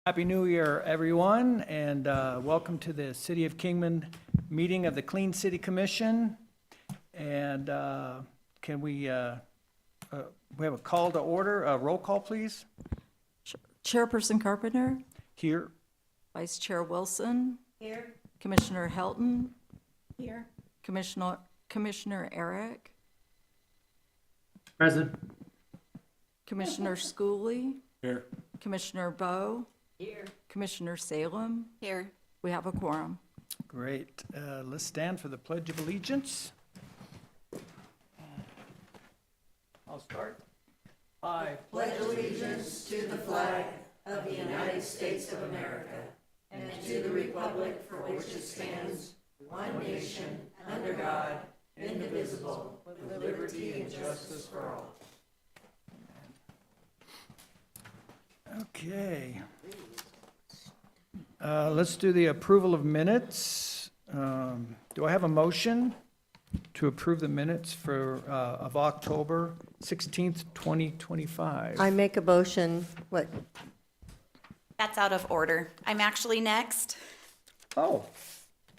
Happy New Year, everyone, and welcome to the City of Kingman meeting of the Clean City Commission. And can we have a call to order, a roll call, please? Chairperson Carpenter, Here. Vice Chair Wilson. Here. Commissioner Helton, Here. Commissioner Eric, Present. Commissioner Schooley, Here. Commissioner Bowe, Here. Commissioner Salem. Here. We have a quorum. Great. Let's stand for the Pledge of Allegiance. I'll start. I Pledge allegiance to the flag of the United States of America and to the republic for which it stands, one nation, under God, indivisible, with liberty and justice for all. Okay. Let's do the approval of minutes. Do I have a motion to approve the minutes for, of October 16th, 2025? I make a motion, what, That's out of order. I'm actually next. Oh,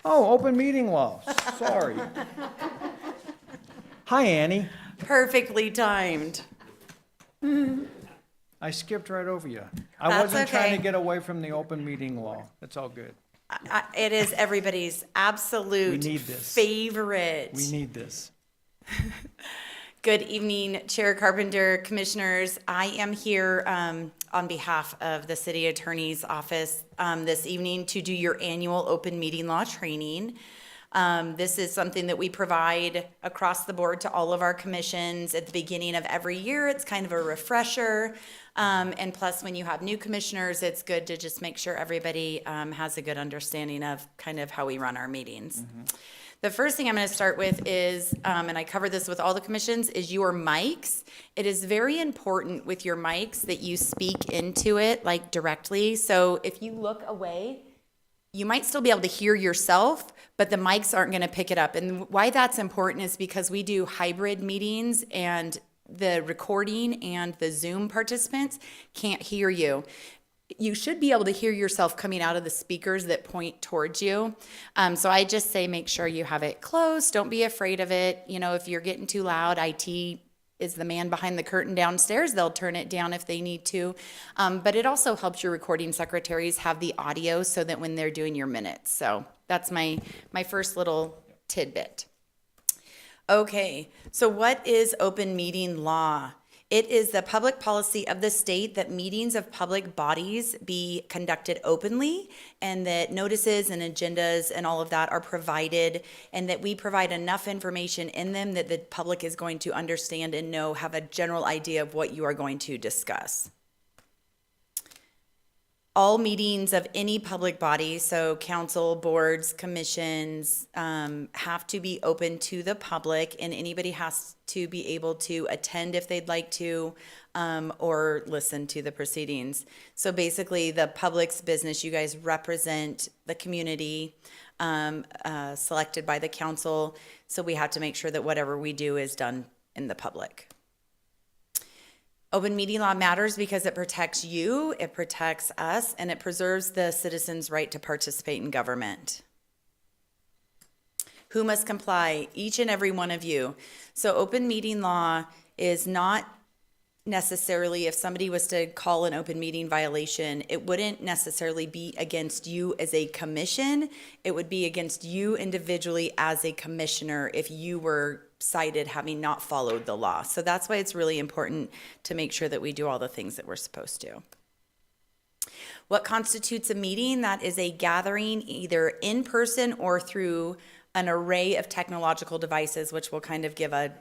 open meeting law. Sorry. Hi, Annie. Perfectly timed. I skipped right over you. I That's wasn't trying okay. to get away from the open meeting law. It's all good. It is everybody's absolute We need this. favorite. We need this. Good evening, Chair Carpenter, Commissioners. I am here on behalf of the City Attorney's Office this evening to do your annual open meeting law training. This is something that we provide across the board to all of our commissions at the beginning of every year. It's kind of a refresher. And plus, when you have new commissioners, it's good to just make sure everybody has a good understanding of kind of how we run our meetings. The first thing I'm going to start with is, and I cover this with all the commissions, is your mics. It is very important with your mics that you speak into it, like directly. So if you look away, you might still be able to hear yourself, but the mics aren't going to pick it up. And why that's important is because we do hybrid meetings and the recording and the Zoom participants can't hear you. You should be able to hear yourself coming out of the speakers that point towards you. So I just say make sure you have it close. Don't be afraid of it. You know, if you're getting too loud, IT is the man behind the curtain downstairs. They'll turn it down if they need to. But it also helps your recording secretaries have the audio so that when they're doing your minutes. So that's my first little tidbit. Okay, so what is open meeting law? It is the public policy of the state that meetings of public bodies be conducted openly and that notices and agendas and all of that are provided and that we provide enough information in them that the public is going to understand and know, have a general idea of what you are going to discuss. All meetings of any public body, so council, boards, commissions, have to be open to the public, and anybody has to be able to attend if they'd like to, or listen to the proceedings. So basically, the public's business, you guys represent the community, selected by the council, so we have to make sure that whatever we do is done in the public. Open meeting law matters because it protects you, it protects us, and it preserves the citizens' right to participate in government. Who must comply? Each and every one of you. So open meeting law is not necessarily, if somebody was to call an open meeting violation, it wouldn't necessarily be against you as a commission. It would be against you individually as a commissioner if you were cited having not followed the law. So that's why it's really important to make sure that we do all the things that we're supposed to. What constitutes a meeting? That is a gathering either in person or through an array of technological devices, which we'll kind of give a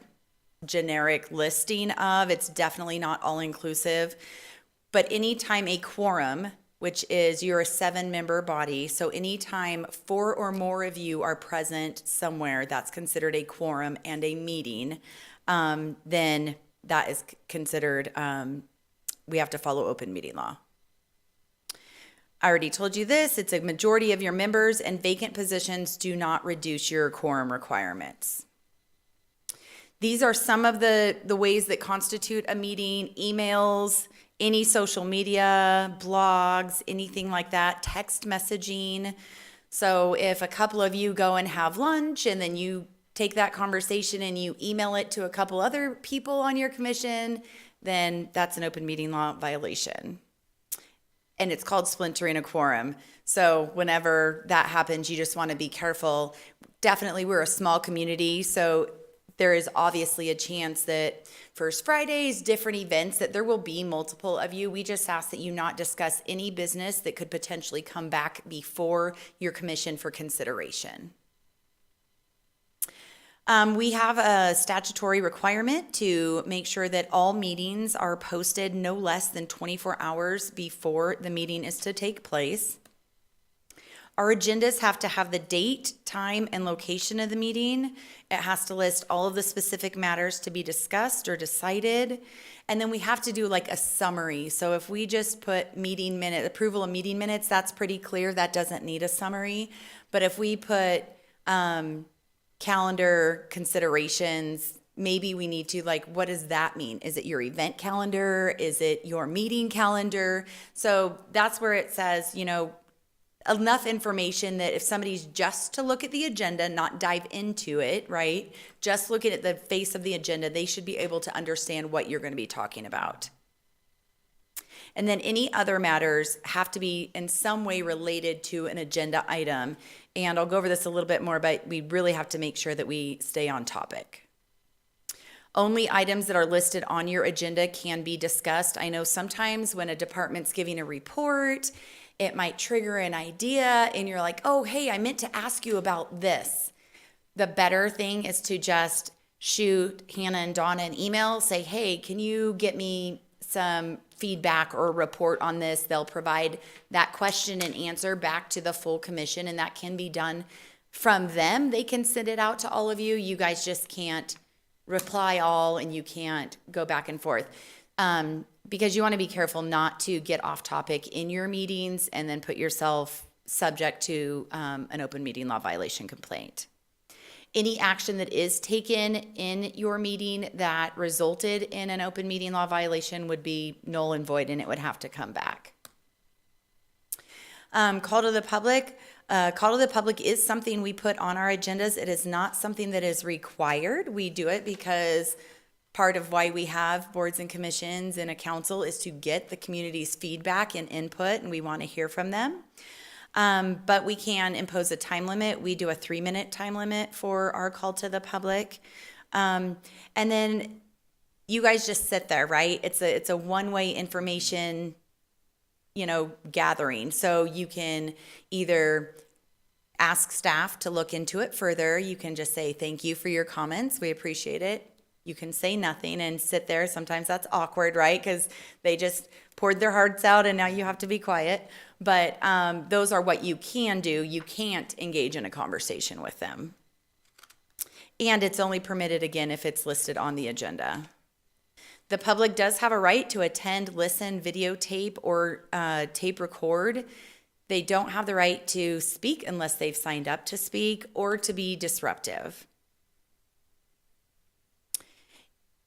generic listing of. It's definitely not all inclusive, but anytime a quorum, which is you're a 7-member body, so anytime 4 or more of you are present somewhere, that's considered a quorum and a meeting, then that is considered, we have to follow open meeting law. I already told you this, it's a majority of your members, and vacant positions do not reduce your quorum requirements. These are some of the ways that constitute a meeting: emails, any social media, blogs, anything like that, text messaging. So if a couple of you go and have lunch and then you take that conversation and you email it to a couple other people on your commission, then that's an open meeting law violation. And it's called splintering a quorum. So whenever that happens, you just want to be careful. Definitely, we're a small community, so there is obviously a chance that First Fridays, different events, that there will be multiple of you. We just ask that you not discuss any business that could potentially come back before your commission for consideration. We have a statutory requirement to make sure that all meetings are posted no less than 24 hours before the meeting is to take place. Our agendas have to have the date, time, and location of the meeting. It has to list all of the specific matters to be discussed or decided. And then we have to do like a summary. So if we just put meeting minute, approval of meeting minutes, that's pretty clear. That doesn't need a summary. But if we put calendar considerations, maybe we need to, like, what does that mean? Is it your event calendar? Is it your meeting calendar? So that's where it says, enough information that if somebody's just to look at the agenda, not dive into it, right? Just looking at the face of the agenda, they should be able to understand what you're going to be talking about. And then any other matters have to be in some way related to an agenda item. And I'll go over this a little bit more, but we really have to make sure that we stay on topic. Only items that are listed on your agenda can be discussed. I know sometimes when a department's giving a report, it might trigger an idea and you're like, oh, hey, I meant to ask you about this. The better thing is to just shoot Hannah and Donna an email, say, hey, can you get me some feedback or report on this? They'll provide that question and answer back to the full commission, and that can be done from them. They can send it out to all of you. You guys just can't reply all, and you can't go back and forth. Because you want to be careful not to get off topic in your meetings and then put yourself subject to an open meeting law violation complaint. Any action that is taken in your meeting that resulted in an open meeting law violation would be null and void, and it would have to come back. Call to the public. Call to the public is something we put on our agendas. It is not something that is required. We do it because part of why we have boards and commissions and a council is to get the community's feedback and input, and we want to hear from them. But we can impose a time limit. We do a 3-minute time limit for our call to the public. And then you guys just sit there, right? It's a one-way information, gathering. So you can either ask staff to look into it further. You can just say, thank you for your comments. We appreciate it. You can say nothing and sit there. Sometimes that's awkward, right? Because they just poured their hearts out and now you have to be quiet. But those are what you can do. You can't engage in a conversation with them. And it's only permitted, again, if it's listed on the agenda. The public does have a right to attend, listen, videotape, or tape record. They don't have the right to speak unless they've signed up to speak or to be disruptive.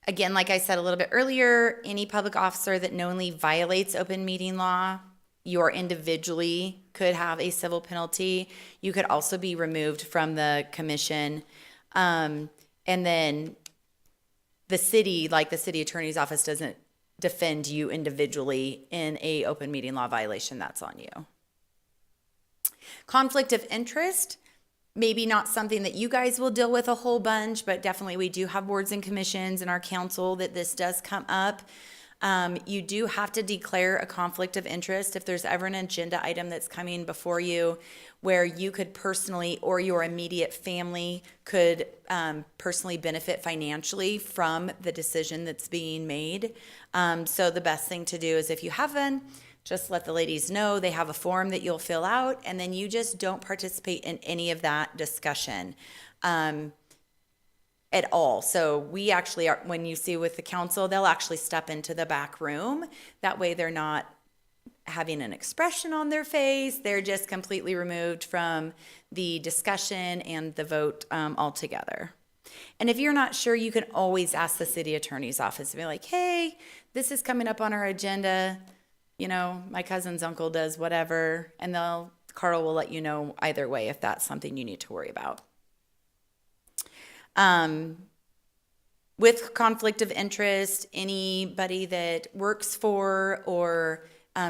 Again, like I said a little bit earlier, any public officer that knowingly violates open meeting law, you individually could have a civil penalty. You could also be removed from the commission. And then the city, like the city attorney's office, doesn't defend you individually in a open meeting law violation. That's on you. Conflict of interest. Maybe not something that you guys will deal with a whole bunch, but definitely we do have boards and commissions in our council that this does come up. You do have to declare a conflict of interest if there's ever an agenda item that's coming before you where you could personally or your immediate family could personally benefit financially from the decision that's being made. So the best thing to do is if you haven't, just let the ladies know. They have a form that you'll fill out, and then you just don't participate in any of that discussion at all. So we actually are, when you see with the council, they'll actually step into the back room. That way they're not having an expression on their face. They're just completely removed from the discussion and the vote altogether. And if you're not sure, you can always ask the city attorney's office, be like, hey, this is coming up on our agenda. You know, my cousin's uncle does whatever, and Carl will let you know either way if that's something you need to worry about. With conflict of interest, anybody that works for or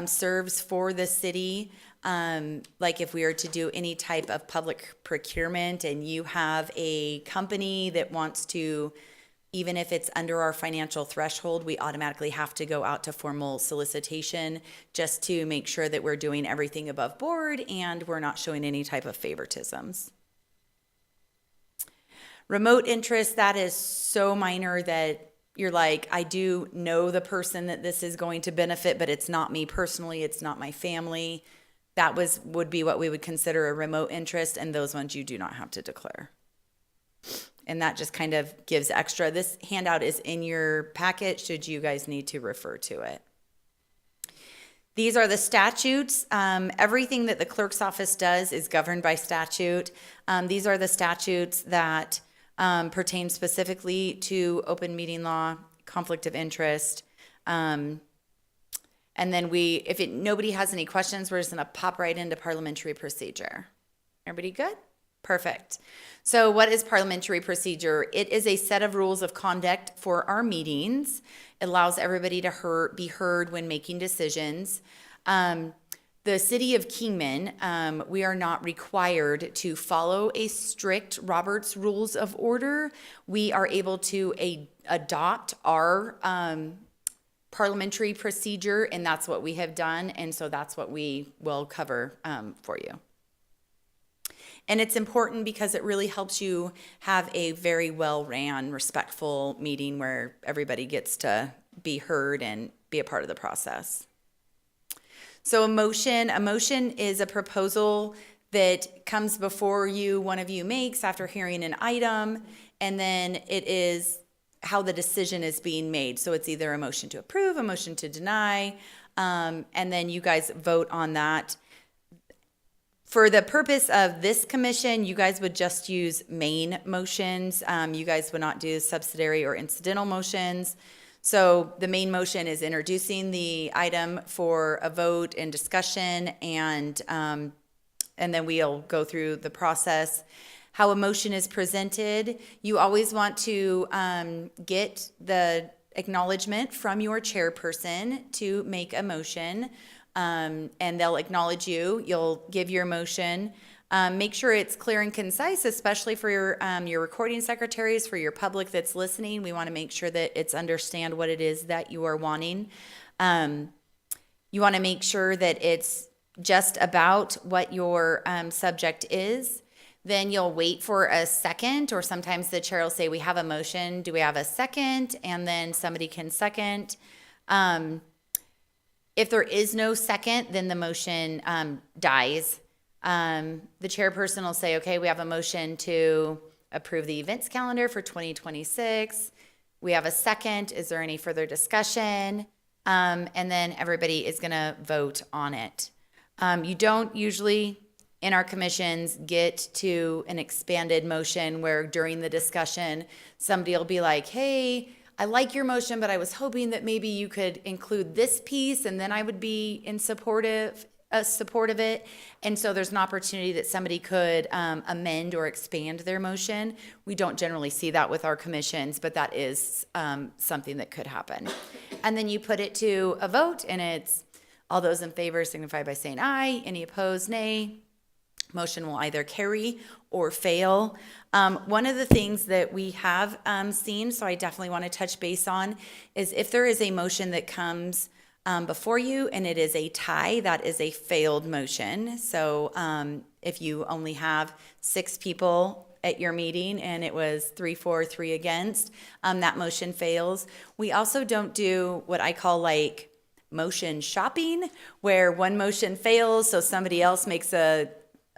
serves for the city, like if we are to do any type of public procurement and you have a company that wants to, even if it's under our financial threshold, we automatically have to go out to formal solicitation just to make sure that we're doing everything above board and we're not showing any type of favoritisms. Remote interest, that is so minor that you're like, I do know the person that this is going to benefit, but it's not me personally, it's not my family. That would be what we would consider a remote interest, and those ones you do not have to declare. And that just kind of gives extra. This handout is in your packet should you guys need to refer to it. These are the statutes. Everything that the clerk's office does is governed by statute. These are the statutes that pertain specifically to open meeting law, conflict of interest. And then if nobody has any questions, we're just gonna pop right into parliamentary procedure. Everybody good? Perfect. So what is parliamentary procedure? It is a set of rules of conduct for our meetings. It allows everybody to be heard when making decisions. The city of Kingman, we are not required to follow a strict Robert's Rules of Order. We are able to adopt our parliamentary procedure, and that's what we have done, and so that's what we will cover for you. And it's important because it really helps you have a very well-ran, respectful meeting where everybody gets to be heard and be a part of the process. So a motion is a proposal that comes before you, one of you makes after hearing an item, and then it is how the decision is being made. So it's either a motion to approve, a motion to deny, and then you guys vote on that. For the purpose of this commission, you guys would just use main motions. You guys would not do subsidiary or incidental motions. So the main motion is introducing the item for a vote and discussion, and then we'll go through the process. How a motion is presented, you always want to get the acknowledgement from your chairperson to make a motion. And they'll acknowledge you. You'll give your motion. Make sure it's clear and concise, especially for your recording secretaries, for your public that's listening. We want to make sure that it's understand what it is that you are wanting. You want to make sure that it's just about what your subject is. Then you'll wait for a second, or sometimes the chair will say, we have a motion. Do we have a second? And then somebody can second. If there is no second, then the motion dies. The chairperson will say, okay, we have a motion to approve the events calendar for 2026. We have a second. Is there any further discussion? And then everybody is going to vote on it. You don't usually, in our commissions, get to an expanded motion where during the discussion, somebody will be like, hey, I like your motion, but I was hoping that maybe you could include this piece, and then I would be in support of it. And so there's an opportunity that somebody could amend or expand their motion. We don't generally see that with our commissions, but that is something that could happen. And then you put it to a vote, and it's all those in favor signify by saying aye. Any opposed, nay. Motion will either carry or fail. One of the things that we have seen, so I definitely want to touch base on, is if there is a motion that comes before you and it is a tie, that is a failed motion. So if you only have 6 people at your meeting and it was 3 for, 3 against, that motion fails. We also don't do what I call like motion shopping, where one motion fails, so somebody else makes a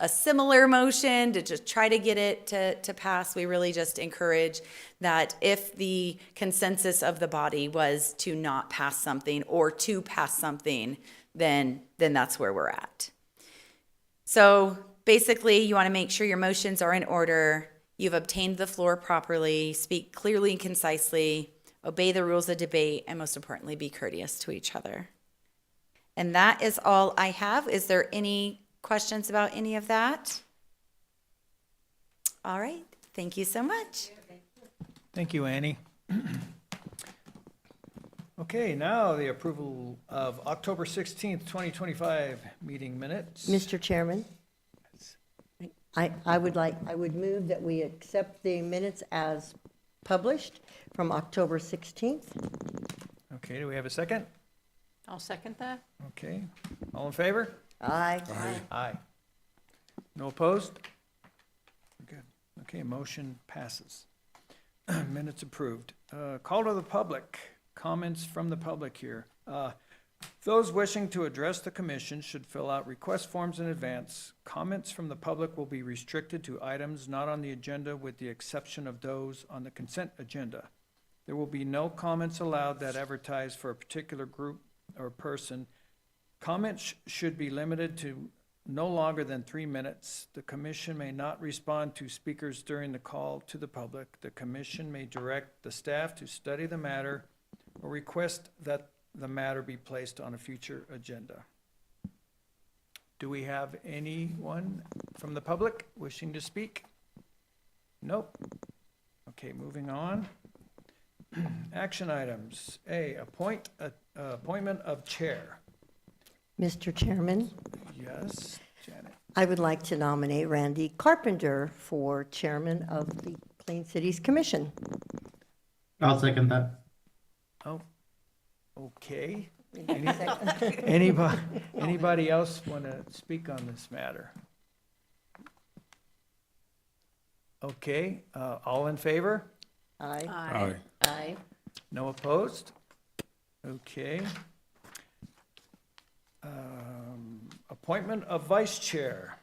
similar motion to just try to get it to pass. We really just encourage that if the consensus of the body was to not pass something or to pass something, then that's where we're at. So basically, you want to make sure your motions are in order. you've obtained the floor properly, speak clearly and concisely, obey the rules of debate, and most importantly, be courteous to each other. And that is all I have. Is there any questions about any of that? All right. Thank you so much. Thank you, Annie. Okay, now the approval of October 16th, 2025 meeting minutes. Mr. Chairman, I would move that we accept the minutes as published from October 16th. Okay, do we have a second? I'll second that. Okay, all in favor? Aye. Aye. No opposed? Good. Okay, motion passes. Minutes approved. Call to the public. Comments from the public here. Those wishing to address the commission should fill out request forms in advance. Comments from the public will be restricted to items not on the agenda with the exception of those on the consent agenda. There will be no comments allowed that advertise for a particular group or person. Comments should be limited to no longer than 3 minutes. The commission may not respond to speakers during the call to the public. The commission may direct the staff to study the matter or request that the matter be placed on a future agenda. Do we have anyone from the public wishing to speak? Nope. Okay, moving on. Action items. A, appointment of chair. Mr. Chairman, Yes, Janet. I would like to nominate Randy Carpenter for chairman of the Clean Cities Commission. I'll second that. Oh, okay. Anybody else want to speak on this matter? Okay, all in favor? Aye. Aye. Aye. No opposed? Okay. Appointment of vice chair.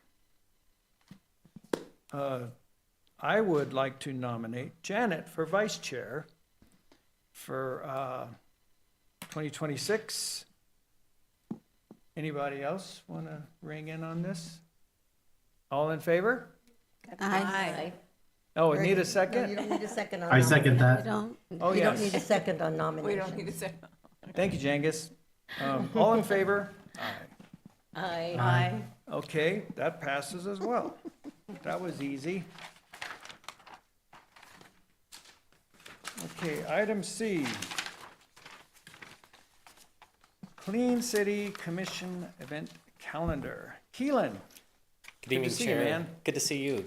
I would like to nominate Janet for vice chair for 2026. Anybody else want to ring in on this? All in favor? Aye. Oh, we need a No, you second? don't need a second on I second that. Oh, You don't need a yes. second on We nomination. don't need to say. Thank you, Jengis. All in favor? Aye. Aye. Aye. Okay, that passes as well. That was easy. Okay, item C. Clean City Commission Event Calendar. Keelan, Good to evening, see you, Chair. man. Good to see you.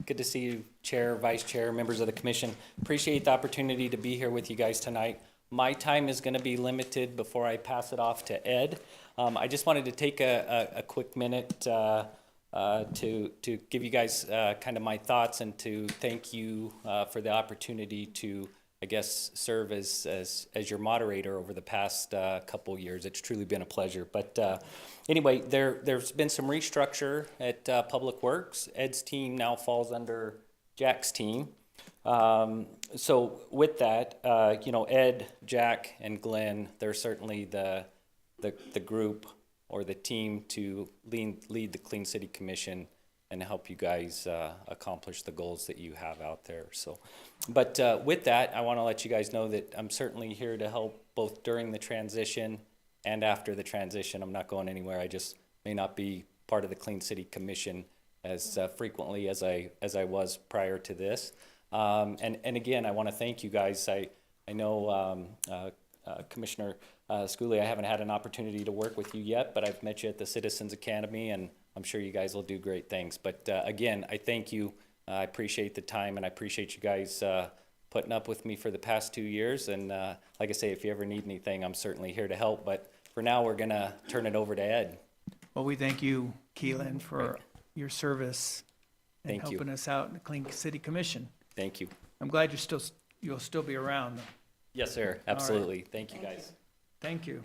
Good to see you, Chair, Vice Chair, members of the commission. Appreciate the opportunity to be here with you guys tonight. My time is going to be limited before I pass it off to Ed. I just wanted to take a quick minute to give you guys kind of my thoughts and to thank you for the opportunity to, I guess, serve as your moderator over the past couple years. It's truly been a pleasure. But anyway, there's been some restructure at Public Works. Ed's team now falls under Jack's team. So with that, Ed, Jack, and Glenn, they're certainly the group or the team to lead the Clean City Commission and help you guys accomplish the goals that you have out there. So, but with that, I want to let you guys know that I'm certainly here to help both during the transition and after the transition. I'm not going anywhere. I just may not be part of the Clean City Commission as frequently as I was prior to this. And again, I want to thank you guys. I know Commissioner Schooley, I haven't had an opportunity to work with you yet, but I've met you at the Citizens Academy, and I'm sure you guys will do great things. But again, I thank you. I appreciate the time, and I appreciate you guys putting up with me for the past 2 years. And like I say, if you ever need anything, I'm certainly here to help. But for now, we're going to turn it over to Ed. Well, we thank you, Keelan, for your service and Thank you. helping us out in the Clean City Commission. Thank you. I'm glad you'll still be around. Yes, sir. Absolutely. Thank you, guys. Thank you.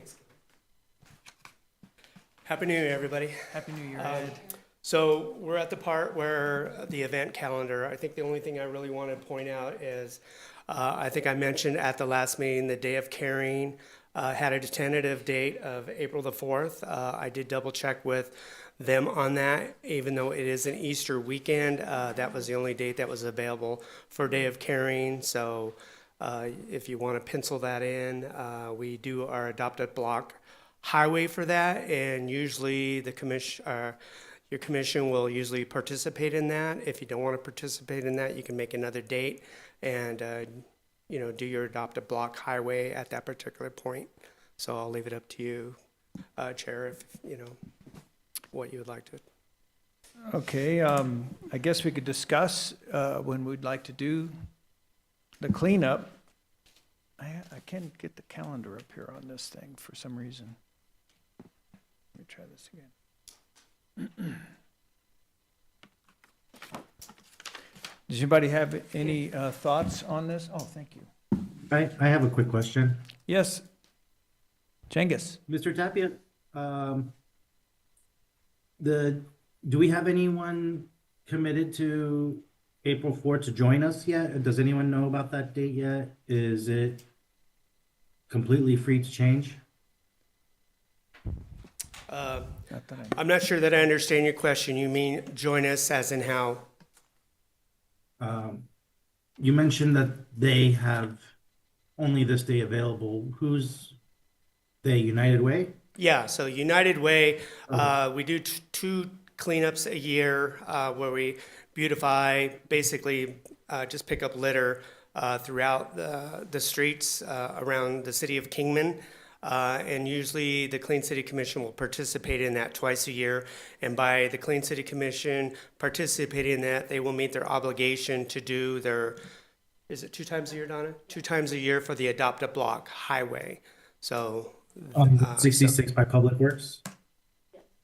Happy New Year, everybody. Happy New Year, Ed. So we're at the part where the event calendar, I think the only thing I really want to point out is, I think I mentioned at the last meeting, the Day of Caring. had a tentative date of April the 4th. I did double check with them on that, even though it is an Easter weekend. That was the only date that was available for Day of Caring. So if you want to pencil that in, we do our adopted block highway for that, and usually the your commission will usually participate in that. If you don't want to participate in that, you can make another date and do your adopted block highway at that particular point. So I'll leave it up to you, Chair, if what you would like to. Okay, I guess we could discuss when we'd like to do the cleanup. I can't get the calendar up here on this thing for some reason. Let me try this again. Does anybody have any thoughts on this? Oh, thank you. I have a quick question. Yes, Cengiz. Mr. Tapia, do we have anyone committed to April 4th to join us yet? Does anyone know about that date yet? Is it completely free to change? Not that I'm not sure that I understand your question. You mean join us as in how? You mentioned that they have only this day available. Who's they, United Way? Yeah, so United Way, we do two cleanups a year where we beautify, basically just pick up litter throughout the streets around the city of Kingman. And usually the Clean City Commission will participate in that twice a year. And by the Clean City Commission participating in that, they will meet their obligation to do their, is it 2 times a year, Donna? 2 times a year for the Adopt a Block highway. So. 66 by Public Works?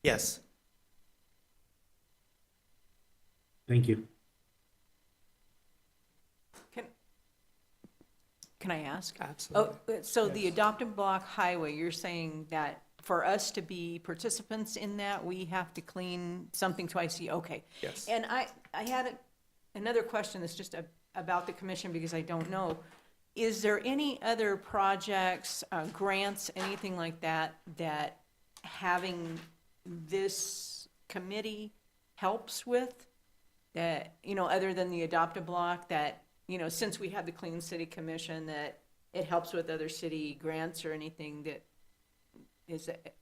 Yes. Thank you. Can I ask? Absolutely. Oh, so the adopted block highway, you're saying that for us to be participants in that, we have to clean something twice a year? Okay. Yes. And I had another question that's just about the commission because I don't know. Is there any other projects, grants, anything like that, that having this committee helps with? That, other than the adopted block, that, since we have the Clean City Commission, that it helps with other city grants or anything that is that?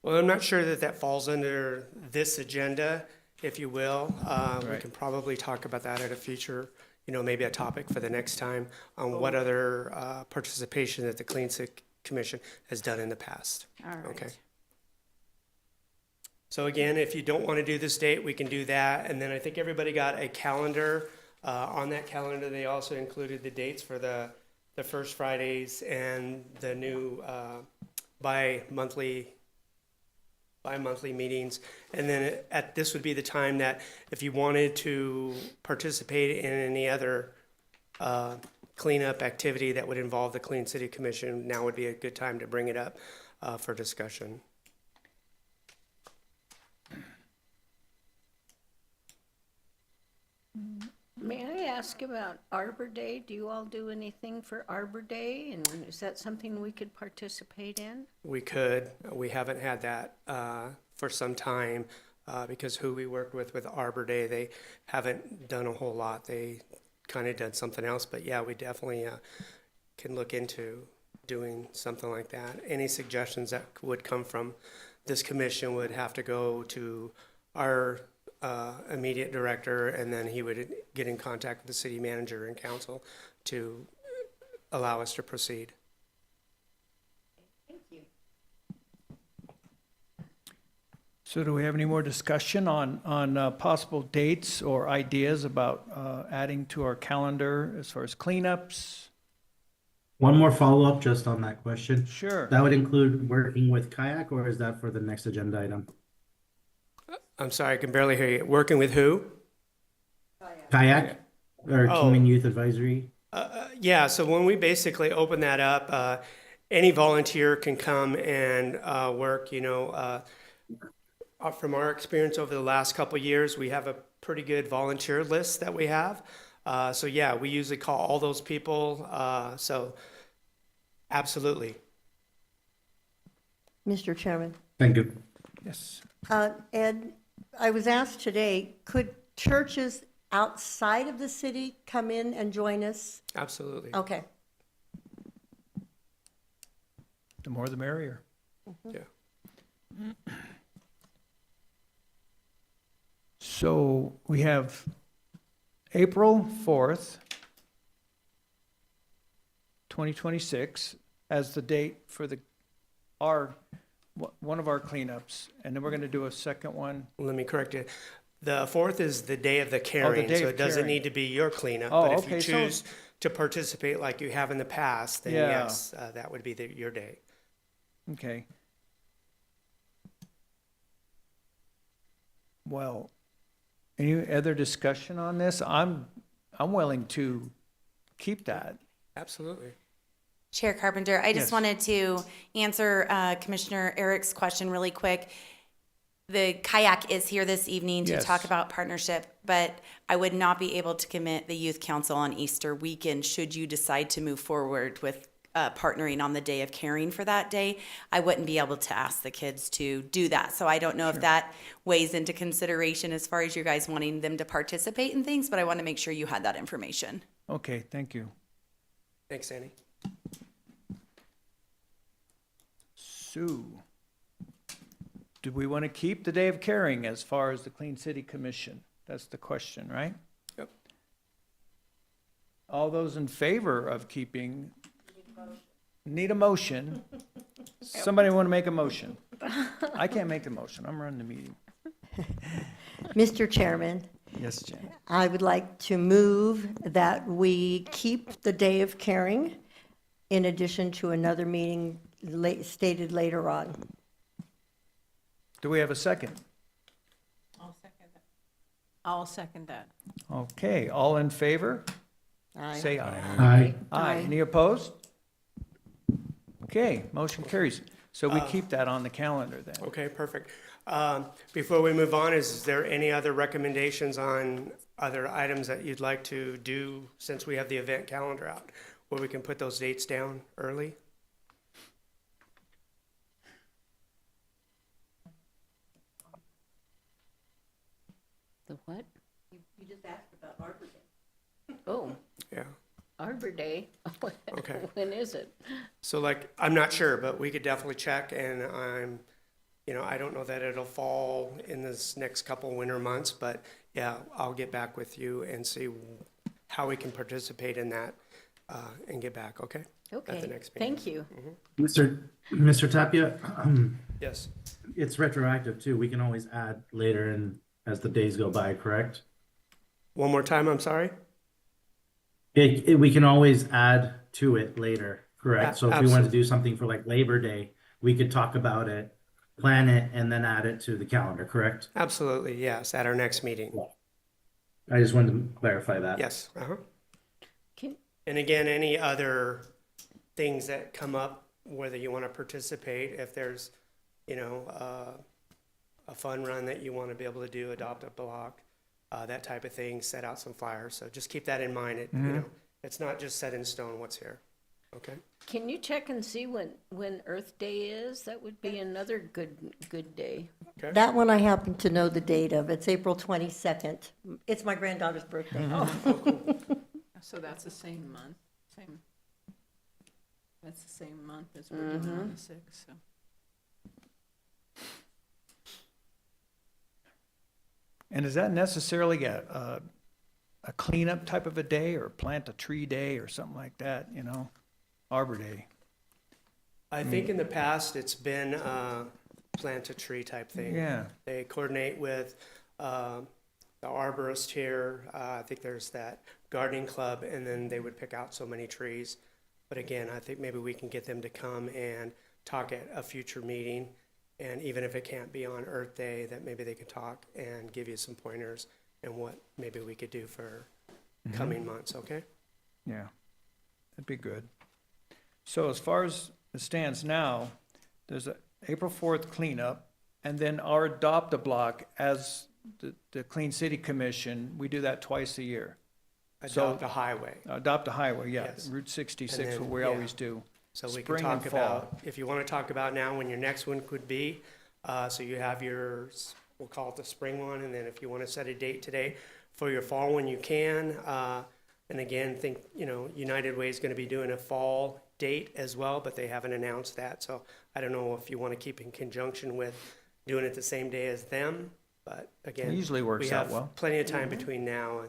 Well, I'm not sure that that falls under this agenda, if you will. We Right. can probably talk about that at a future, maybe a topic for the next time on what other participation that the Clean City Commission has done in the past. All right. Okay. So again, if you don't want to do this date, we can do that. And then I think everybody got a calendar. On that calendar, they also included the dates for the first Fridays and the new bi-monthly meetings. And then this would be the time that if you wanted to participate in any other cleanup activity that would involve the Clean City Commission, now would be a good time to bring it up for discussion. May I ask about Arbor Day? Do you all do anything for Arbor Day? And is that something we could participate in? We could. We haven't had that for some time because who we worked with Arbor Day, they haven't done a whole lot. They kind of done something else. But yeah, we definitely can look into doing something like that. Any suggestions that would come from this commission would have to go to our immediate director, and then he would get in contact with the city manager and council to allow us to proceed. Thank you. So do we have any more discussion on possible dates or ideas about adding to our calendar as far as cleanups? One more follow-up just on that question. Sure. That would include working with Kayak, or is that for the next agenda item? I'm sorry, I can barely hear you. Working with who? Kayak or Oh. Kingman Youth Advisory? Yeah, so when we basically open that up, any volunteer can come and work, from our experience over the last couple of years, we have a pretty good volunteer list that we have. So yeah, we usually call all those people, so absolutely. Mr. Chairman. Thank you. Yes. Ed, I was asked today, could churches outside of the city come in and join us? Absolutely. Okay. The more the merrier. Yeah. So we have April 4th, 2026 as the date for one of our cleanups. And then we're going to do a second one. Let me correct you. The 4th is the day of the carrying, day so of it doesn't carrying. need to be your cleanup. Oh, But if okay, you so- choose to participate like you have in the past, then Yeah. yes, that would be your day. Okay. Well, any other discussion on this? I'm willing to keep that. Absolutely. Chair Carpenter, I just Yes. wanted to answer Commissioner Eric's question really quick. The kayak is here this evening to Yes. talk about partnership, but I would not be able to commit the youth council on Easter weekend should you decide to move forward with partnering on the day of caring for that day. I wouldn't be able to ask the kids to do that. So I don't know if that weighs into consideration as far as you guys wanting them to participate in things, but I want to make sure you had that information. Okay, thank you. Thanks, Annie. Sue, do we want to keep the day of caring as far as the Clean City Commission? That's the question, right? Yep. All those in favor of keeping? Need a motion. Somebody want to make a motion? I can't make the motion. I'm running the meeting. Mr. Chairman, Yes, Jen. I would like to move that we keep the day of caring in addition to another meeting stated later on. Do we have a second? I'll second that. Okay, all in favor? Aye. Say aye. Aye. Aye. Any opposed? Okay, motion carries. So we keep that on the calendar then. Okay, perfect. Before we move on, is there any other recommendations on other items that you'd like to do since we have the event calendar out, where we can put those dates down early? The what? You just asked about Arbor Day. Oh, Yeah. Arbor Day. Okay. When is it? So like, I'm not sure, but we could definitely check, and I don't know that it'll fall in this next couple winter months, but yeah, I'll get back with you and see how we can participate in that, and get back, okay? At the Okay, next meeting. thank you. Mr. Tapia, Yes, it's retroactive too. We can always add later in as the days go by, correct? one more time, I'm sorry? We can always add to it later, correct? So if we wanted to Absolutely. do something for like Labor Day, we could talk about it, plan it, and then add it to the calendar, correct? Absolutely, yes, at our next meeting. I just wanted to clarify that. Yes, uh-huh. Can, And again, any other things that come up, whether you want to participate, if there's, a fun run that you want to be able to do, adopt a block, that type of thing, set out some flyers. So just keep that in mind. It's not just set in stone what's here. Okay? can you check and see when Earth Day is? That would be another good day. Okay? That one I happen to know the date of. It's April 22nd. It's my granddaughter's birthday. So that's the same month, that's the same month as we're doing on the 6th, so. And is that necessarily a cleanup type of a day or plant a tree day or something like that, Arbor Day? I think in the past, it's been plant a tree type thing. Yeah. They coordinate with the arborist here. I think there's that gardening club, and then they would pick out so many trees. But again, I think maybe we can get them to come and talk at a future meeting. And even if it can't be on Earth Day, that maybe they could talk and give you some pointers and what maybe we could do for coming months, okay? Yeah, that'd be good. So as far as it stands now, there's a April 4th cleanup, and then our adopt-a-block as the Clean City Commission, we do that twice a year. So- Adopt a highway. Adopt a highway, yeah, Yes. Route 66, And then, what we yeah. always do. So we can Spring and talk fall. about, if you want to talk about now when your next one could be, so you have your, we'll call it the spring one, and then if you want to set a date today for your fall one, you can. And again, think, United Way is going to be doing a fall date as well, but they haven't announced that. So I don't know if you want to keep in conjunction with doing it the same day as them, but again. It usually works out well. We have plenty of time between now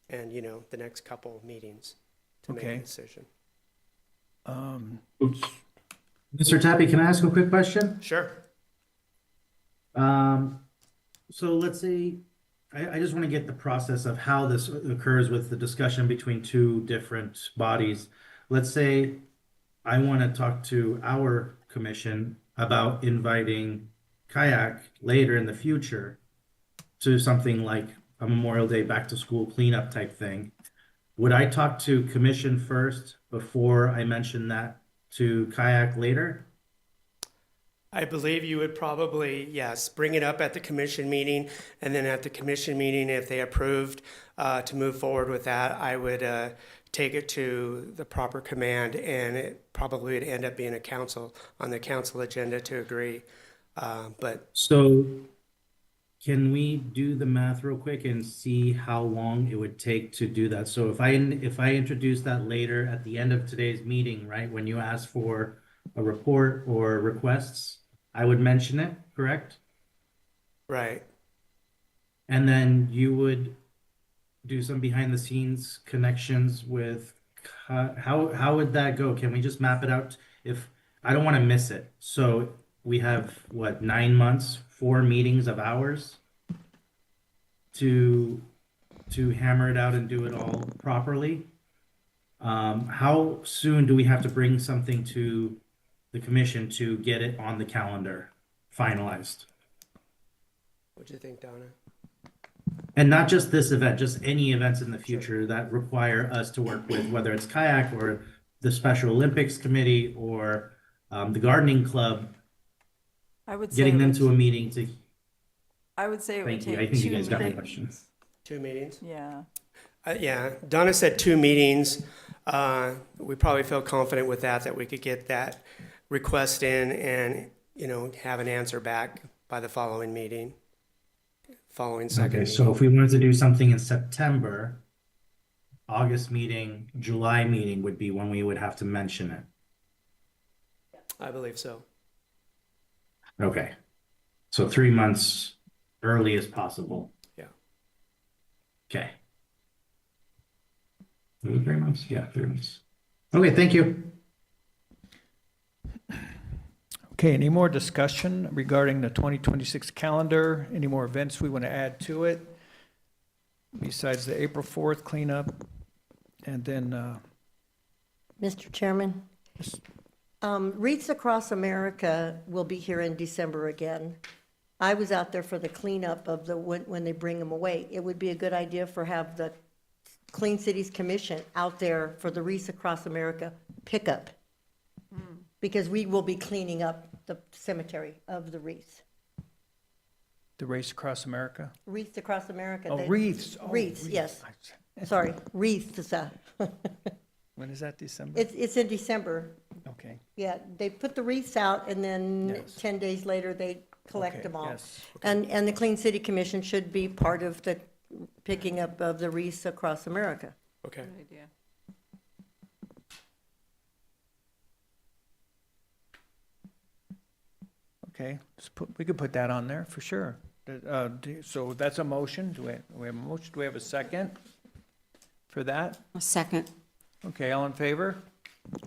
and the next couple of meetings to make Okay. a decision. Mr. Tappy, can I ask a quick question? Sure. So let's say, I just want to get the process of how this occurs with the discussion between two different bodies. Let's say I want to talk to our commission about inviting kayak later in the future to something like a Memorial Day back to school cleanup type thing. Would I talk to commission first before I mention that to kayak later? I believe you would probably, yes, bring it up at the commission meeting, and then at the commission meeting, if they approved to move forward with that, I would take it to the proper command, and it probably would end up being on the council agenda to agree. But So can we do the math real quick and see how long it would take to do that? So if I introduce that later at the end of today's meeting, right, when you ask for a report or requests, I would mention it, correct? right, And then you would do some behind the scenes connections with, how would that go? Can we just map it out? If, I don't want to miss it. So we have, what, 9 months, 4 meetings of ours to hammer it out and do it all properly. How soon do we have to bring something to the commission to get it on the calendar finalized? what'd you think, Donna? And not just this event, just any events in the future that require us to work with, whether it's kayak or the Special Olympics Committee or the gardening club, I would say, getting them to a meeting to, I would say it would thank you. take I think you 2 guys got my meetings. question. 2 meetings? Yeah. Yeah, Donna said 2 meetings. We probably feel confident with that we could get that request in and, have an answer back by the following meeting, following second Okay, meeting. so if we wanted to do something in September, August meeting, July meeting would be when we would have to mention it. I believe so. Okay. So 3 months early as possible. Yeah. Okay. 3 months? Yeah, 3 months. Okay, thank you. Okay, any more discussion regarding the 2026 calendar? Any more events we want to add to it? Besides the April 4th cleanup? And then, Mr. Chairman, Wreaths Across America will be here in December again. I was out there for the cleanup of when they bring them away. It would be a good idea have the Clean Cities Commission out there for the Wreaths Across America pickup. Because we will be cleaning up the cemetery of the wreaths. the Race Across America? Wreaths Across America. Oh, wreaths. Oh, Wreaths, yes. Sorry, wreaths. When is that, December? It's in December. Okay. Yeah, they put the wreaths out, and then Yes. 10 days later, they collect Okay, them all. yes. And the Clean City Commission should be part of the picking up of the wreaths across America. Okay. Good idea. Okay, we could put that on there for sure. So that's a motion. Do we have a motion? Do we have a second for that? A second. Okay, all in favor?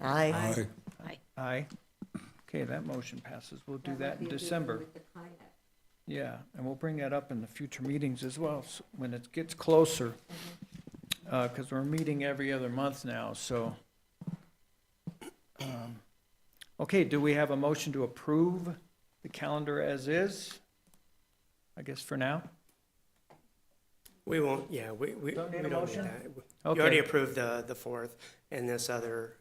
Aye. Aye. Okay, that motion passes. We'll do that in December. Yeah, and we'll bring that up in the future meetings as well, when it gets closer. Because we're meeting every other month now, so. Okay, do we have a motion to approve the calendar as is? I guess for now? We won't, yeah, we Don't need a we don't need motion? that. You Okay. already approved the 4th and this other,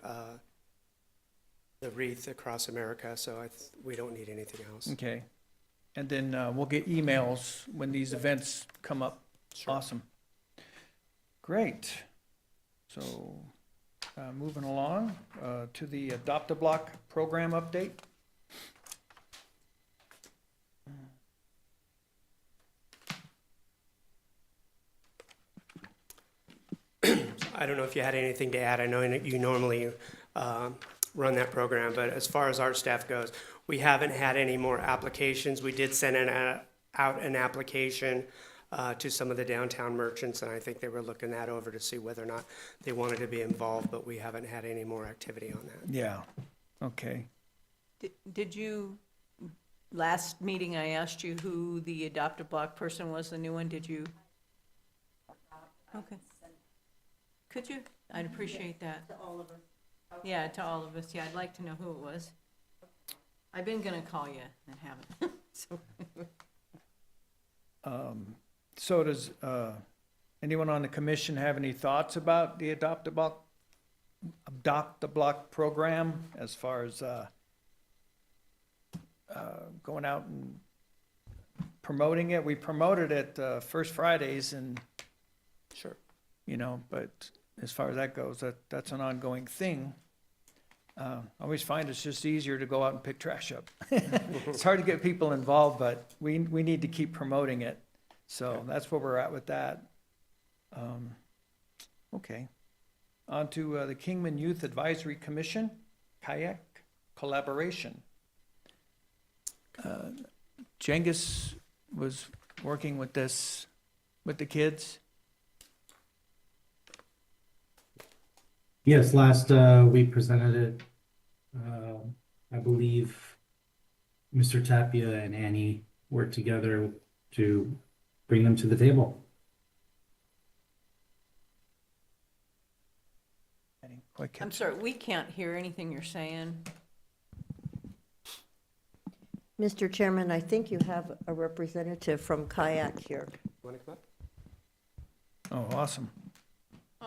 the wreath across America, so we don't need anything else. Okay. And then we'll get emails when these events come up. Sure. Awesome. Great. So Moving along to the Adopt-A-Block program update. I don't know if you had anything to add. I know you normally run that program, but as far as our staff goes, we haven't had any more applications. We did send out an application to some of the downtown merchants, and I think they were looking that over to see whether or not they wanted to be involved, but we haven't had any more activity on that. Yeah, okay. Did you, last meeting I asked you who the Adopt-A-Block person was, the new one, did you? Okay. Could you? I'd appreciate that. To all of us. Yeah, to all of us, yeah, I'd like to know who it was. I've been gonna call you and haven't, so. So does anyone on the commission have any thoughts about the Adopt-A-Block program as far as going out and promoting it? We promoted it First Fridays and, Sure. you know, but as far as that goes, that's an ongoing thing. I always find it's just easier to go out and pick trash up. It's hard to get people involved, but we need to keep promoting it. So that's where we're at with that. Okay. On to the Kingman Youth Advisory Commission, kayak collaboration. Jengus was working with this, with the kids. Yes, last we presented it. I believe Mr. Tapia and Annie worked together to bring them to the table. Any quick I'm catch? sorry, we can't hear anything you're saying. Mr. Chairman, I think you have a representative from Kayak here. Want to come up? Oh, awesome.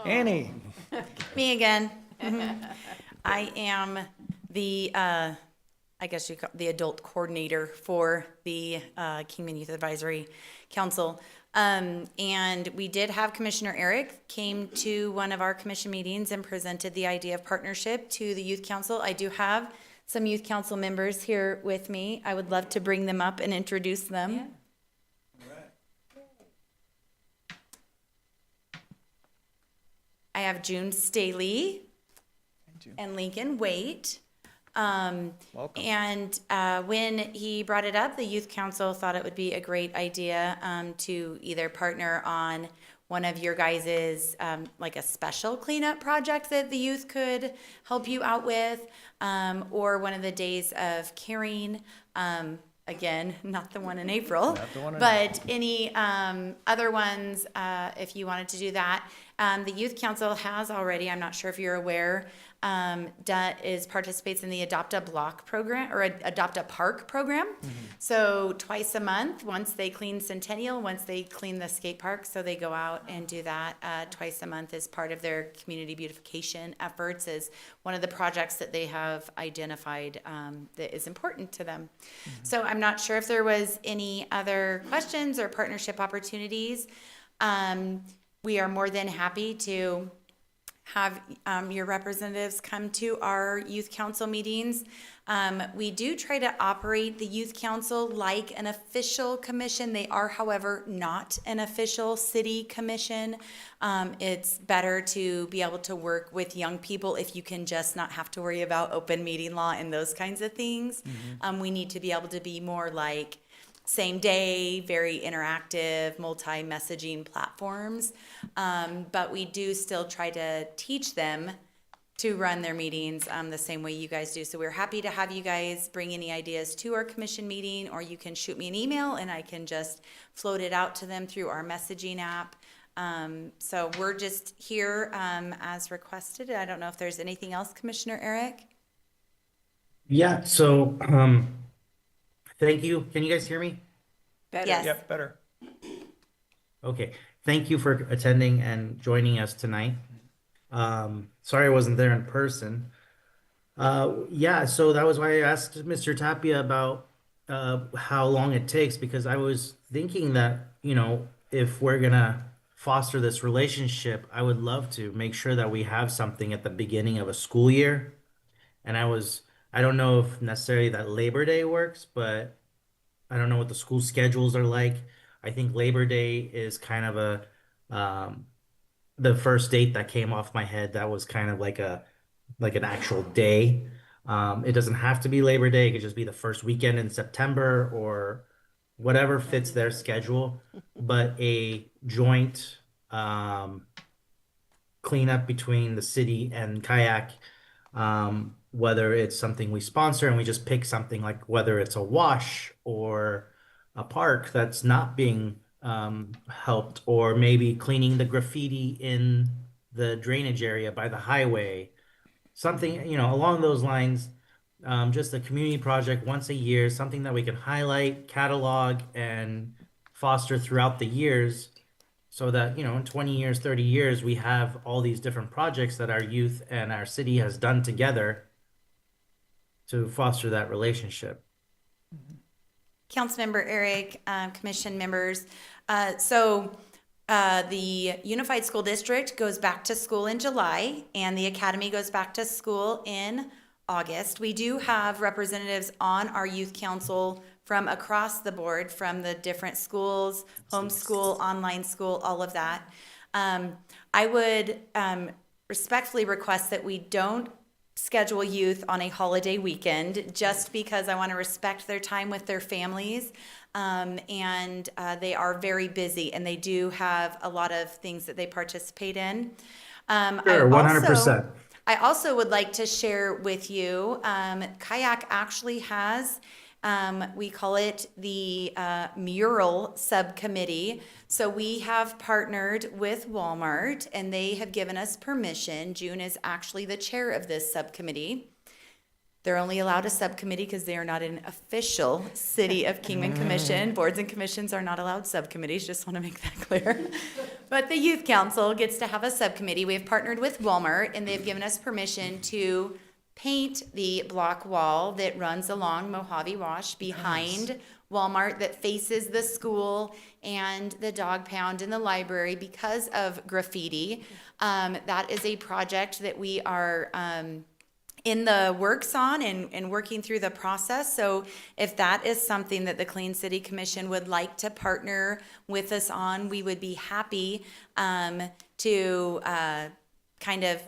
Annie, Me again. I am the, I guess you call the adult coordinator for the Kingman Youth Advisory Council. And we did have Commissioner Eric came to one of our commission meetings and presented the idea of partnership to the Youth Council. I do have some Youth Council members here with me. I would love to bring them up and introduce them. Yeah. I have June Staley and Lincoln Waite. welcome. And when he brought it up, the Youth Council thought it would be a great idea to either partner on one of your guys's, like a special cleanup project that the youth could help you out with, or one of the days of caring. Again, not the one in April, Not the one in but any other ones, if you wanted to do that. The Youth Council has already, I'm not sure if you're aware, participates in the Adopt-A-Block program or Adopt-A-Park program. So twice a month, once they clean Centennial, once they clean the skate park, so they go out and do that twice a month as part of their community beautification efforts, as one of the projects that they have identified that is important to them. So I'm not sure if there was any other questions or partnership opportunities. We are more than happy to have your representatives come to our youth council meetings. We do try to operate the youth council like an official commission. They are, however, not an official city commission. It's better to be able to work with young people if you can just not have to worry about open meeting law and those kinds of things. We need to be able to be more like same day, very interactive, multi-messaging platforms. But we do still try to teach them to run their meetings the same way you guys do. So we're happy to have you guys bring any ideas to our commission meeting, or you can shoot me an email and I can just float it out to them through our messaging app. So we're just here as requested. I don't know if there's anything else, Commissioner Eric? Yeah, so thank you. Can you guys hear me? Better. Yes. Yep, better. Okay, thank you for attending and joining us tonight. Sorry I wasn't there in person. Yeah, so that was why I asked Mr. Tapia about how long it takes, because I was thinking that, you know, if we're gonna foster this relationship, I would love to make sure that we have something at the beginning of a school year. And I don't know if necessarily that Labor Day works, but I don't know what the school schedules are like. I think Labor Day is kind of um, the first date that came off my head. That was kind of like an actual day. It doesn't have to be Labor Day. It could just be the first weekend in September or whatever fits their schedule. But a joint cleanup between the city and Kayak, whether it's something we sponsor and we just pick something like whether it's a wash or a park that's not being helped, or maybe cleaning the graffiti in the drainage area by the highway, something, along those lines. Just a community project once a year, something that we can highlight, catalog, and foster throughout the years so that, in 20 years, 30 years, we have all these different projects that our youth and our city has done together to foster that relationship. Councilmember Eric, commission members. The Unified School District goes back to school in July, and the Academy goes back to school in August. We do have representatives on our youth council from across the board, from the different schools, homeschool, online school, all of that. I would respectfully request that we don't schedule youth on a holiday weekend, just because I want to respect their time with their families. They are very busy, and they do have a lot of things that they participate in. Sure, 100%. I also would like to share with you, Kayak actually has, we call it the mural subcommittee. So we have partnered with Walmart, and they have given us permission. June is actually the chair of this subcommittee. They're only allowed a subcommittee because they are not an official City of Kingman commission. Boards and commissions are not allowed subcommittees, just want to make that clear. But the Youth Council gets to have a subcommittee. We have partnered with Walmart, and they've given us permission to paint the block wall that runs along Mojave Wash behind Walmart, that faces the school and the dog pound and the library because of graffiti. That is a project that we are in the works on and working through the process. So if that is something that the Clean City Commission would like to partner with us on, we would be happy to kind of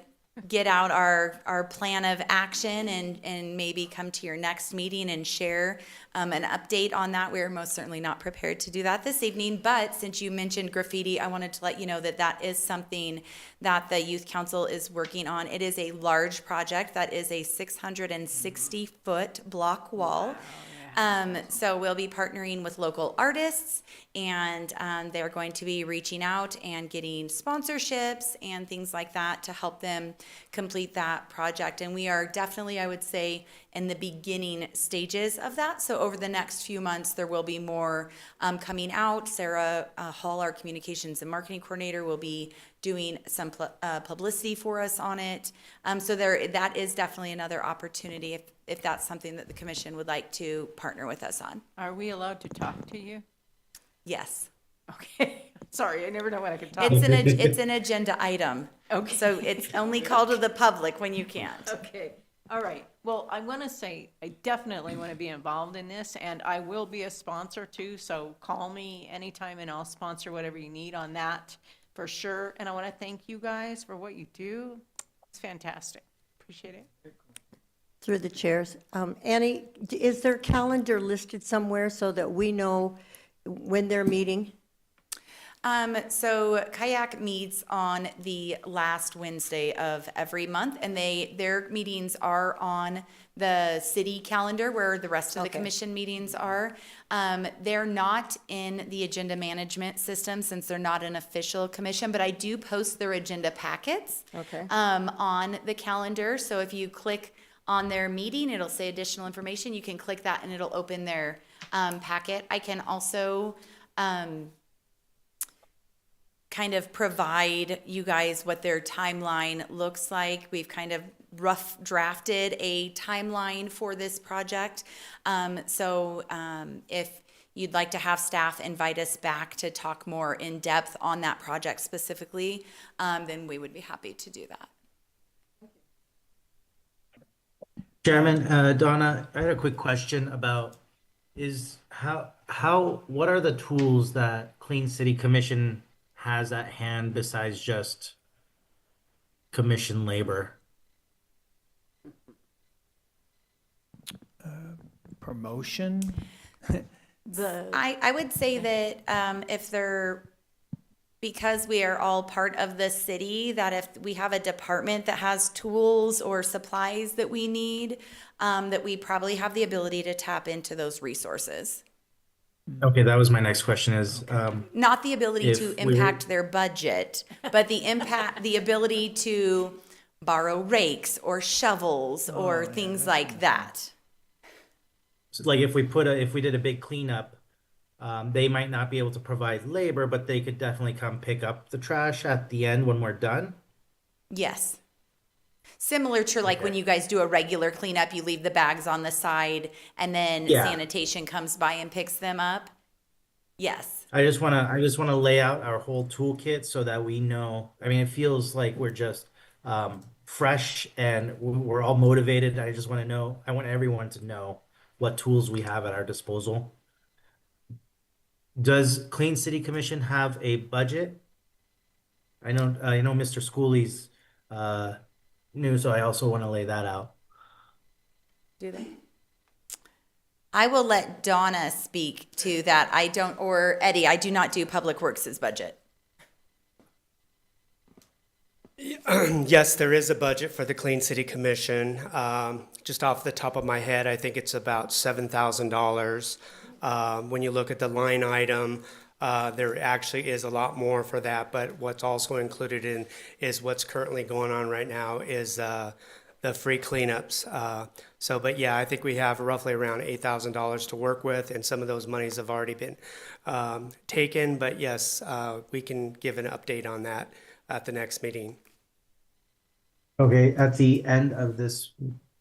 get out our plan of action and maybe come to your next meeting and share an update on that. We're most certainly not prepared to do that this evening, but since you mentioned graffiti, I wanted to let you know that that is something that the Youth Council is working on. It is a large project that is a 660-foot block wall. So we'll be partnering with local artists, and they're going to be reaching out and getting sponsorships and things like that to help them complete that project. And we are definitely, I would say, in the beginning stages of that. So over the next few months, there will be more coming out. Sarah Hall, our communications and marketing coordinator, will be doing some publicity for us on it. So that is definitely another opportunity if that's something that the commission would like to partner with us on. Are we allowed to talk to you? Yes. Okay, sorry, I never know when I can talk. It's an agenda item. Okay. So it's only called to the public when you can't. Okay, all right. Well, I want to say, I definitely want to be involved in this, and I will be a sponsor too, so call me anytime and I'll sponsor whatever you need on that for sure. And I want to thank you guys for what you do. It's fantastic. Appreciate it. Through the chairs. Annie, is their calendar listed somewhere so that we know when they're meeting? So Kayak meets on the last Wednesday of every month, and their meetings are on the city calendar where the rest of the commission meetings are. They're not in the agenda management system since they're not an official commission, but I do post their agenda packets on the calendar. So if you click on their meeting, it'll say additional information. You can click that and it'll open their packet. I can also kind of provide you guys what their timeline looks like. We've kind of rough drafted a timeline for this project. If you'd like to have staff invite us back to talk more in depth on that project specifically, then we would be happy to do that. Chairman, Donna, I had a quick question about what are the tools that Clean City Commission has at hand besides just commission labor? Promotion? I would say that if they're, because we are all part of the city, that if we have a department that has tools or supplies that we need, that we probably have the ability to tap into those resources. Okay, that was my next question is, Not the ability If to we were- impact their budget, but the ability to borrow rakes or shovels or things like that. like if we did a big cleanup, they might not be able to provide labor, but they could definitely come pick up the trash at the end when we're done. Yes. Similar to like when you guys do a regular cleanup, you leave the bags on the side and then Yeah. sanitation comes by and picks them up. Yes. I just wanna lay out our whole toolkit so that we know. I mean, it feels like we're just fresh and we're all motivated. I just want to know. I want everyone to know what tools we have at our disposal. Does Clean City Commission have a budget? I know Mr. Schooley's new, so I also want to lay that out. Do they? I will let Donna speak to that. I don't, or Eddie, I do not do Public Works' budget. Yes, there is a budget for the Clean City Commission. Just off the top of my head, I think it's about $7,000. When you look at the line item, there actually is a lot more for that, but what's also included in is what's currently going on right now is the free cleanups. But yeah, I think we have roughly around $8,000 to work with, and some of those monies have already been taken. But yes, we can give an update on that at the next meeting. Okay, at the end of this,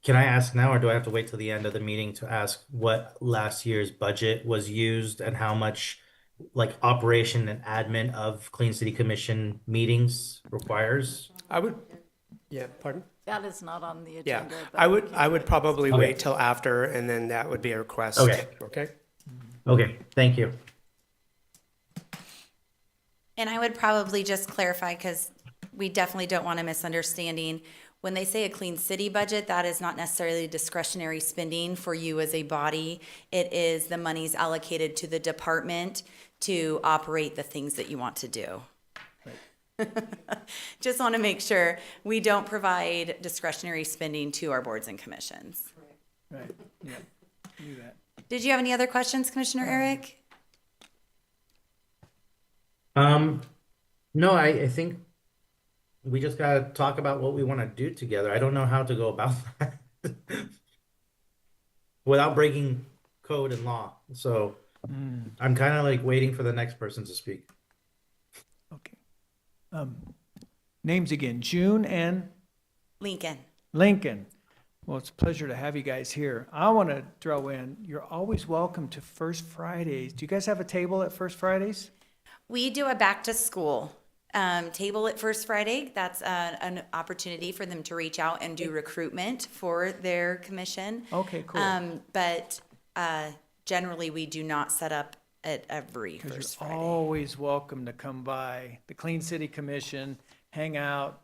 can I ask now, or do I have to wait till the end of the meeting to ask what last year's budget was used and how much like operation and admin of Clean City Commission meetings requires? Pardon? That is not on the Yeah, agenda. but I would probably Okay. wait till after, and then that would be a request. Okay. Okay? Okay, thank you. And I would probably just clarify, because we definitely don't want a misunderstanding. When they say a clean city budget, that is not necessarily discretionary spending for you as a body. It is the monies allocated to the department to operate the things that you want to do. Just want to make sure we don't provide discretionary spending to our boards and commissions. Right, yeah, do that. Did you have any other questions, Commissioner Eric? No, I think we just gotta talk about what we want to do together. I don't know how to go about that without breaking code and law. So I'm kind of like waiting for the next person to speak. Okay. Names again, June and Lincoln. Lincoln. Well, it's a pleasure to have you guys here. I want to throw in, you're always welcome to First Fridays. Do you guys have a table at First Fridays? We do a back to school table at First Friday. That's an opportunity for them to reach out and do recruitment for their commission. Okay, cool. But generally, we do not set up at every Because First you're Friday. always welcome to come by the Clean City Commission, hang out,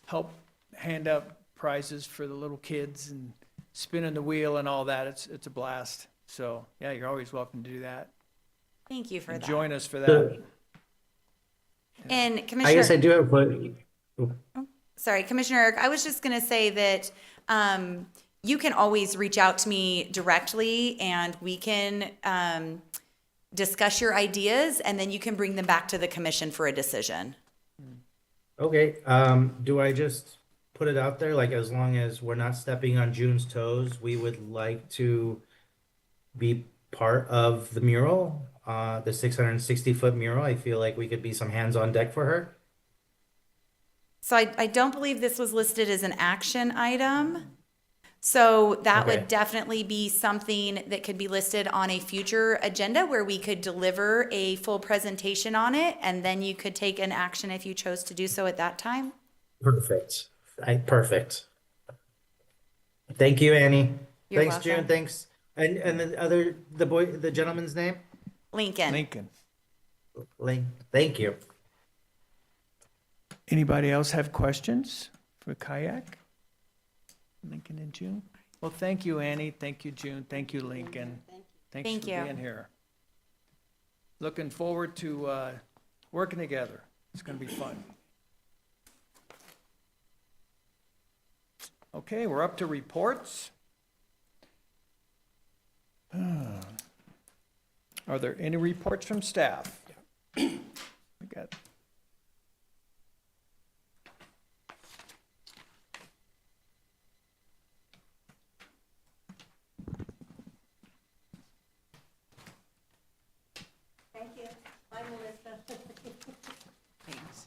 help hand out prizes for the little kids and spinning the wheel and all that. It's a blast. So, yeah, you're always welcome to do that. Thank you for And that. join us for that. So, And I guess I Commissioner, do have a question. sorry, Commissioner Eric, I was just going to say that you can always reach out to me directly, and we can discuss your ideas, and then you can bring them back to the commission for a decision. Okay, do I just put it out there, like as long as we're not stepping on June's toes, we would like to be part of the mural, the 660-foot mural. I feel like we could be some hands on deck for her. So I don't believe this was listed as an action item, So that Okay. would definitely be something that could be listed on a future agenda where we could deliver a full presentation on it, and then you could take an action if you chose to do so at that time. Perfect. Perfect. Thank you, Annie. You're Thanks, June. welcome. Thanks. And the gentleman's name? Lincoln. Lincoln. Link. Thank you. Anybody else have questions for Kayak? Lincoln and June? Well, thank you, Annie. Thank you, June. Thank you, Lincoln. Thanks Thank for you. being here. Looking forward to working together. It's going to be fun. Okay, we're up to reports. Are there any reports from staff? We got. Thank you. Bye, Melissa. Thanks.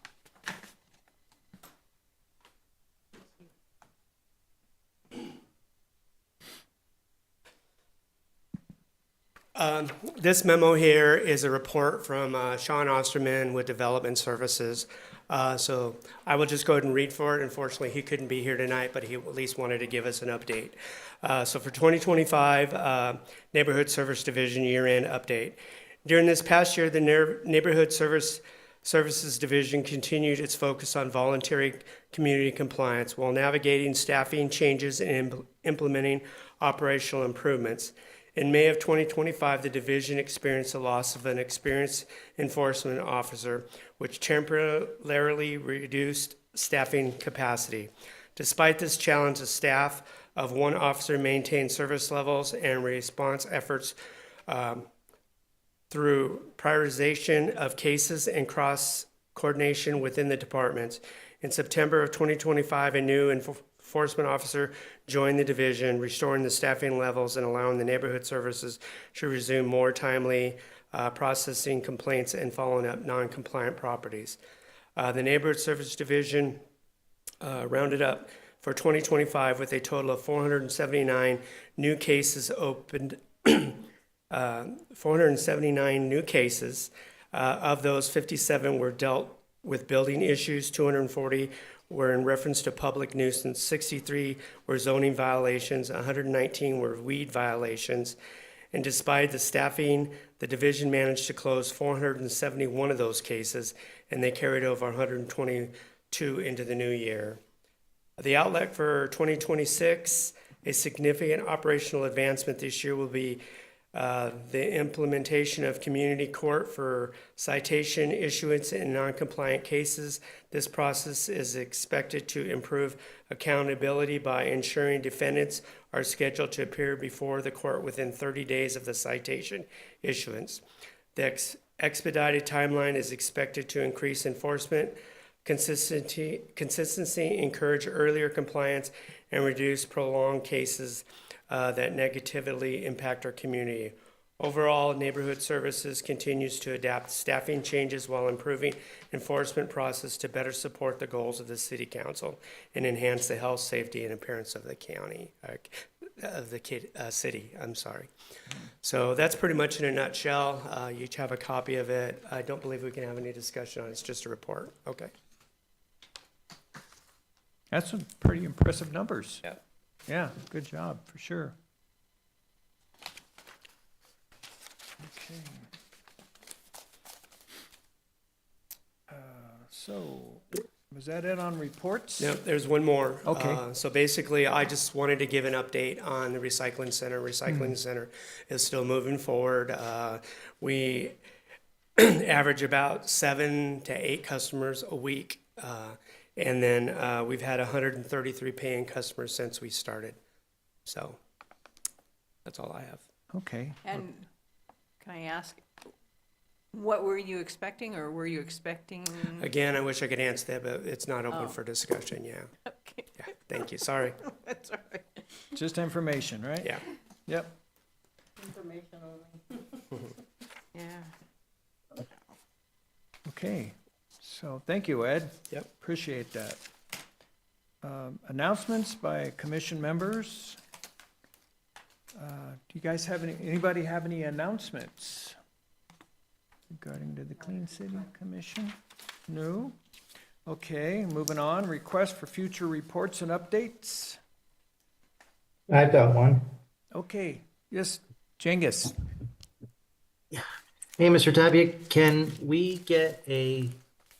This memo here is a report from Sean Osterman with Development Services. So I will just go ahead and read for it. Unfortunately, he couldn't be here tonight, but he at least wanted to give us an update. So for 2025, Neighborhood Service Division year-end update. During this past year, the Neighborhood Services Division continued its focus on voluntary community compliance while navigating staffing changes and implementing operational improvements. In May of 2025, the division experienced the loss of an experienced enforcement officer, which temporarily reduced staffing capacity. Despite this challenge, the staff of one officer maintained service levels and response efforts through prioritization of cases and cross-coordination within the departments. In September of 2025, a new enforcement officer joined the division, restoring the staffing levels and allowing the neighborhood services to resume more timely processing complaints and following up non-compliant properties. The neighborhood service division rounded up for 2025 with a total of 479 new cases opened. 479 new cases. Of those, 57 were dealt with building issues, 240 were in reference to public nuisance, 63 were zoning violations, 119 were weed violations. And despite the staffing, the division managed to close 471 of those cases, and they carried over 122 into the new year. The outlook for 2026, a significant operational advancement this year will be the implementation of community court for citation issuance in non-compliant cases. This process is expected to improve accountability by ensuring defendants are scheduled to appear before the court within 30 days of the citation issuance. The expedited timeline is expected to increase enforcement consistency, encourage earlier compliance, and reduce prolonged cases that negatively impact our community. Overall, neighborhood services continues to adapt staffing changes while improving enforcement process to better support the goals of the city council and enhance the health, safety, and appearance of the county, city. I'm sorry. So that's pretty much in a nutshell. You each have a copy of it. I don't believe we can have any discussion on it. It's just a report. Okay. That's some pretty impressive numbers. Yeah. Yeah, good job, for sure. Okay. So, was that it on reports? No, there's one more. Okay. So basically, I just wanted to give an update on the recycling center. Recycling center is still moving forward. We average about 7 to 8 customers a week. And then we've had 133 paying customers since we started. So that's all I have. Okay. And can I ask, what were you expecting, or were you expecting? Again, I wish I could answer that, but it's not open Oh. for discussion. Yeah. Okay, Yeah. Thank you. Sorry. that's all right. Just information, right? Yeah. Yep. Information only. Yeah. Okay. So, thank you, Ed. Yep. Appreciate that. Announcements by commission members Do you guys have anybody have any announcements regarding to the Clean City Commission? No? Okay, moving on. Request for future reports and updates. I've got one. Okay, yes, Jengus. Hey, Mr. Tapia, can we get a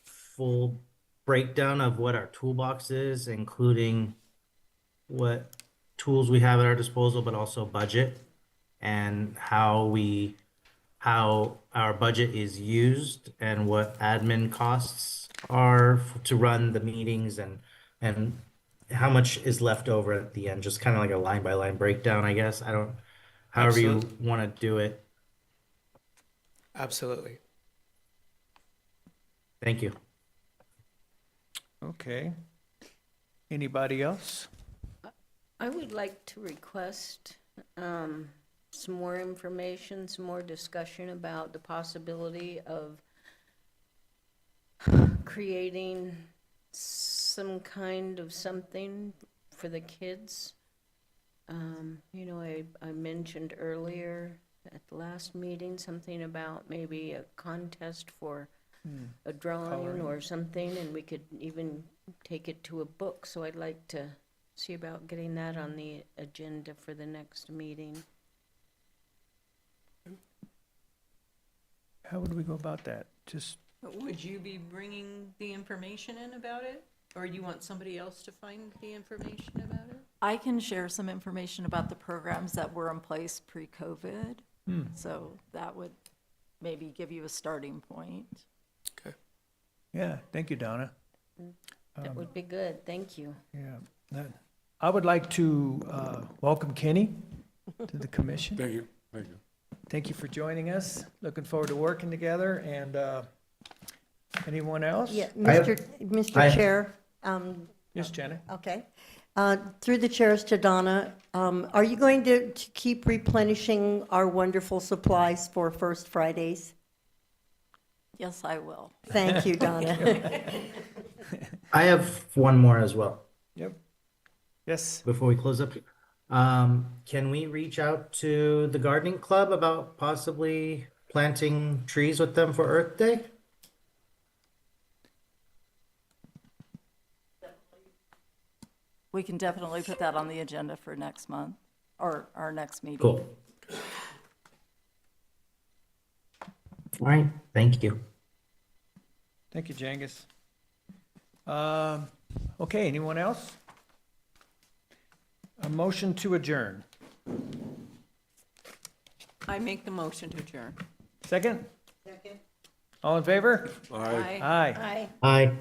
full breakdown of what our toolbox is, including what tools we have at our disposal, but also budget, and how our budget is used, and what admin costs are to run the meetings, and how much is left over at the end? Just kind of like a line by line breakdown, I guess. I don't, however you want to do it. Absolutely. Thank you. Okay. Anybody else? I would like to request some more information, some more discussion about the possibility of creating some kind of something for the kids. You know, I mentioned earlier at the last meeting something about maybe a contest for a drawing Coloring. or something, and we could even take it to a book. So I'd like to see about getting that on the agenda for the next meeting. How would we go about that? Just, Would you be bringing the information in about it? Or you want somebody else to find the information about it? I can share some information about the programs that were in place pre-COVID. So that would maybe give you a starting point. yeah, thank you, Donna. That would be good, thank you. Yeah. I would like to welcome Kenny to the commission. Thank you. Thank you. Thank you for joining us. Looking forward to working together. And anyone else? Yeah, I have- Mr. Chair, Yes, Janet? okay. Through the chairs to Donna, are you going to keep replenishing our wonderful supplies for First Fridays? Yes, I will. Thank you, Donna. I have one more as well. Yep. Yes. Before we close up, can we reach out to the gardening club about possibly planting trees with them for Earth Day? We can definitely put that on the agenda for next month, or our next meeting. Cool. All right, thank you. Thank you, Jengus. Okay, anyone else? A motion to adjourn. I make the motion to adjourn. Second? All in favor? All right. Aye. Aye. Aye. Aye.